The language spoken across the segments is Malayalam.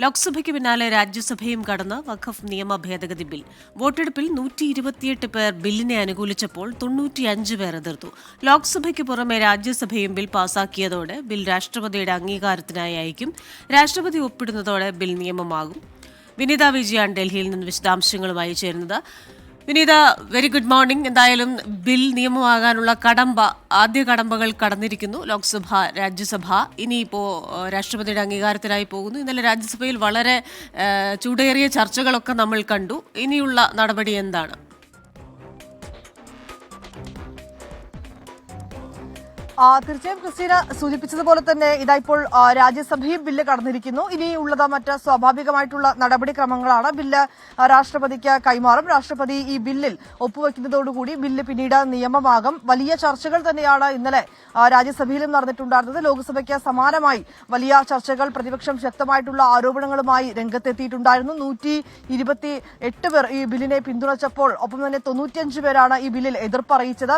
ലോക്സഭയ്ക്ക് പിന്നാലെ രാജ്യസഭയും കടന്ന് വഖഫ് നിയമ ഭേദഗതി ബിൽ. വോട്ടെടുപ്പിൽ 128 പേർ ബില്ലിനെ അനുകൂലിച്ചപ്പോൾ 95 പേർ എതിർത്തു. ലോക്സഭയ്ക്ക് പുറമെ രാജ്യസഭയും ബിൽ പാസാക്കിയതോടെ ബിൽ രാഷ്ട്രപതിയുടെ അംഗീകാരത്തിനായി അയക്കും. രാഷ്ട്രപതി ഒപ്പിടുന്നതോടെ ബിൽ നിയമമാകും. വിനീത വിജയാണ് ഡൽഹിയിൽ നിന്ന് വിശദാംശങ്ങളുമായി ചേരുന്നത്. വിനീത, വെരി ഗുഡ് മോർണിംഗ്. എന്തായാലും ബിൽ നിയമമാകാനുള്ള ആദ്യ കടമ്പകൾ കടന്നിരിക്കുന്നു. ലോക്സഭ, രാജ്യസഭ ഇനിയിപ്പോൾ രാഷ്ട്രപതിയുടെ അംഗീകാരത്തിനായി പോകുന്നു. ഇന്നലെ രാജ്യസഭയിൽ വളരെ ചൂടേറിയ ചർച്ചകളൊക്കെ നമ്മൾ കണ്ടു. ഇനിയുള്ള നടപടി എന്താണ്? തീർച്ചയായും ക്രിസ്റ്റീന സൂചിപ്പിച്ചതുപോലെ തന്നെ ഇതാ ഇപ്പോൾ രാജ്യസഭയും ബില്ല് കടന്നിരിക്കുന്നു. ഇനിയുള്ളത് മറ്റ് സ്വാഭാവികമായിട്ടുള്ള നടപടിക്രമങ്ങളാണ്. ബില്ല് രാഷ്ട്രപതിക്ക് കൈമാറും. രാഷ്ട്രപതി ഈ ബില്ലിൽ ഒപ്പുവെക്കുന്നതോടുകൂടി ബില്ല് പിന്നീട് നിയമമാകും. വലിയ ചർച്ചകൾ തന്നെയാണ് ഇന്നലെ രാജ്യസഭയിലും നടന്നിട്ടുണ്ടായിരുന്നത്. ലോക്സഭയ്ക്ക് സമാനമായി വലിയ ചർച്ചകൾ, പ്രതിപക്ഷം ശക്തമായിട്ടുള്ള ആരോപണങ്ങളുമായി രംഗത്തെത്തിയിട്ടുണ്ടായിരുന്നു. 128 പേർ ഈ ബില്ലിനെ പിന്തുണച്ചപ്പോൾ ഒപ്പം തന്നെ 95 പേരാണ് ഈ ബില്ലിൽ എതിർപ്പ് അറിയിച്ചത്.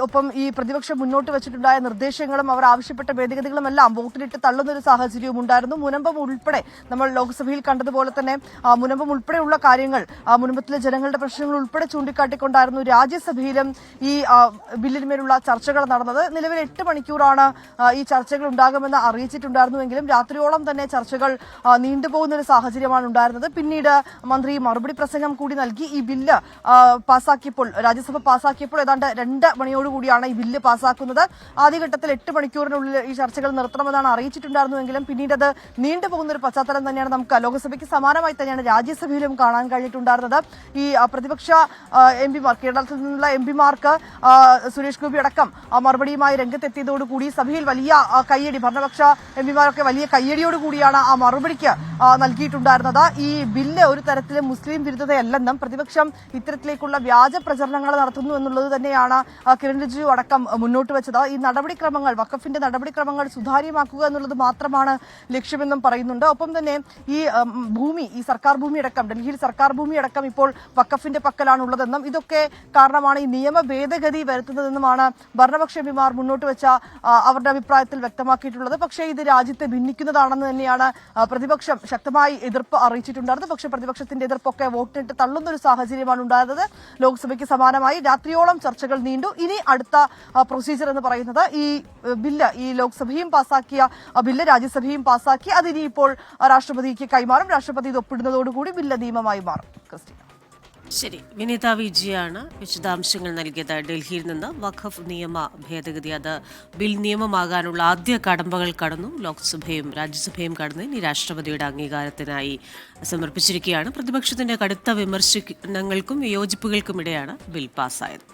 ഒപ്പം ഈ പ്രതിപക്ഷം മുന്നോട്ട് വെച്ചിട്ടുണ്ടായ നിർദ്ദേശങ്ങളും അവർ ആവശ്യപ്പെട്ട ഭേദഗതികളുമെല്ലാം വോട്ടിലിട്ട് തള്ളുന്ന ഒരു സാഹചര്യവും ഉണ്ടായിരുന്നു. മുനമ്പം ഉൾപ്പെടെ നമ്മൾ ലോക്സഭയിൽ കണ്ടതുപോലെ തന്നെ മുനമ്പം ഉൾപ്പെടെയുള്ള കാര്യങ്ങൾ, മുനമ്പത്തിലെ ജനങ്ങളുടെ പ്രശ്നങ്ങൾ ഉൾപ്പെടെ ചൂണ്ടിക്കാട്ടിക്കൊണ്ടായിരുന്നു രാജ്യസഭയിലും ഈ ബില്ലിന്മേലുള്ള ചർച്ചകൾ നടന്നത്. നിലവിൽ 8 മണിക്കൂറാണ് ഈ ചർച്ചകൾ ഉണ്ടാകുമെന്ന് അറിയിച്ചിട്ടുണ്ടായിരുന്നുവെങ്കിലും രാത്രിയോളം തന്നെ ചർച്ചകൾ നീണ്ടുപോകുന്ന ഒരു സാഹചര്യമാണ് ഉണ്ടായിരുന്നത്. പിന്നീട് മന്ത്രി മറുപടി പ്രസംഗം കൂടി നൽകി. ഈ ബില്ല് പാസാക്കിയപ്പോൾ, രാജ്യസഭ പാസാക്കിയപ്പോൾ ഏതാണ്ട് 2 മണിയോടുകൂടിയാണ് ഈ ബില്ല് പാസാക്കുന്നത്. ആദ്യഘട്ടത്തിൽ 8 മണിക്കൂറിനുള്ളിൽ ഈ ചർച്ചകൾ നിർത്തണമെന്നാണ് അറിയിച്ചിട്ടുണ്ടായിരുന്നുവെങ്കിലും പിന്നീട് അത് നീണ്ടുപോകുന്ന ഒരു പശ്ചാത്തലം തന്നെയാണ് നമുക്ക് ലോക്സഭയ്ക്ക് സമാനമായി തന്നെയാണ് രാജ്യസഭയിലും കാണാൻ കഴിഞ്ഞിട്ടുണ്ടായിരുന്നത്. ഈ പ്രതിപക്ഷ എംപിമാർ, കേരളത്തിൽ നിന്നുള്ള എംപിമാർക്ക് സുരേഷ് ഗോപി അടക്കം മറുപടിയുമായി രംഗത്തെത്തിയതോടുകൂടി സഭയിൽ വലിയ കയ്യടി, ഭരണപക്ഷ എംപിമാരൊക്കെ വലിയ കയ്യടിയോടുകൂടിയാണ് ആ മറുപടിക്ക് നൽകിയിട്ടുണ്ടായിരുന്നത്. ഈ ബില്ല് ഒരു തരത്തിലും മുസ്ലിം വിരുദ്ധതയല്ലെന്നും പ്രതിപക്ഷം ഇത്തരത്തിലേക്കുള്ള വ്യാജ പ്രചരണങ്ങൾ നടത്തുന്നു എന്നുള്ളത് തന്നെയാണ് കിരൺ റിജിജു അടക്കം മുന്നോട്ട് വെച്ചത്. ഈ നടപടിക്രമങ്ങൾ, വഖഫിന്റെ നടപടിക്രമങ്ങൾ സുതാര്യമാക്കുക എന്നുള്ളത് മാത്രമാണ് ലക്ഷ്യമെന്നും പറയുന്നുണ്ട്. ഒപ്പം തന്നെ ഈ ഭൂമി, ഈ സർക്കാർ ഭൂമി അടക്കം, ഡൽഹിയിൽ സർക്കാർ ഭൂമി അടക്കം ഇപ്പോൾ വഖഫിന്റെ പക്കലാണ് ഉള്ളതെന്നും ഇതൊക്കെ കാരണമാണ് ഈ നിയമ ഭേദഗതി വരുത്തുന്നതെന്നുമാണ് ഭരണപക്ഷ എംപിമാർ മുന്നോട്ട് വെച്ച അവരുടെ അഭിപ്രായത്തിൽ വ്യക്തമാക്കിയിട്ടുള്ളത്. പക്ഷേ ഇത് രാജ്യത്തെ ഭിന്നിക്കുന്നതാണെന്ന് തന്നെയാണ് പ്രതിപക്ഷം ശക്തമായി എതിർപ്പ് അറിയിച്ചിട്ടുണ്ടായിരുന്നത്. പക്ഷേ പ്രതിപക്ഷത്തിന്റെ എതിർപ്പൊക്കെ വോട്ടിട്ട് തള്ളുന്ന ഒരു സാഹചര്യമാണ് ഉണ്ടായിരുന്നത്. ലോക്സഭയ്ക്ക് സമാനമായി രാത്രിയോളം ചർച്ചകൾ നീണ്ടു. ഇനി അടുത്ത പ്രൊസീജിയർ എന്ന് പറയുന്നത് ഈ ബില്ല്, ഈ ലോക്സഭയും പാസാക്കിയ ബില്ല് രാജ്യസഭയും പാസാക്കി അതിനി ഇപ്പോൾ രാഷ്ട്രപതിക്ക് കൈമാറും. രാഷ്ട്രപതി ഇത് ഒപ്പിടുന്നതോടുകൂടി ബില്ല് നിയമമായി മാറും. ക്രിസ്റ്റീന. ശരി, വിനീത വിജയാണ് വിശദാംശങ്ങൾ നൽകിയത് ഡൽഹിയിൽ നിന്ന്. വഖഫ് നിയമ ഭേദഗതി, അത് ബിൽ നിയമമാകാനുള്ള ആദ്യ കടമ്പകൾ കടന്നു. ലോക്സഭയും രാജ്യസഭയും കടന്ന് ഇനി രാഷ്ട്രപതിയുടെ അംഗീകാരത്തിനായി സമർപ്പിച്ചിരിക്കുകയാണ്. പ്രതിപക്ഷത്തിന്റെ കടുത്ത വിമർശനങ്ങൾക്കും വിയോജിപ്പുകൾക്കുമിടെയാണ് ബിൽ പാസ്സായത്.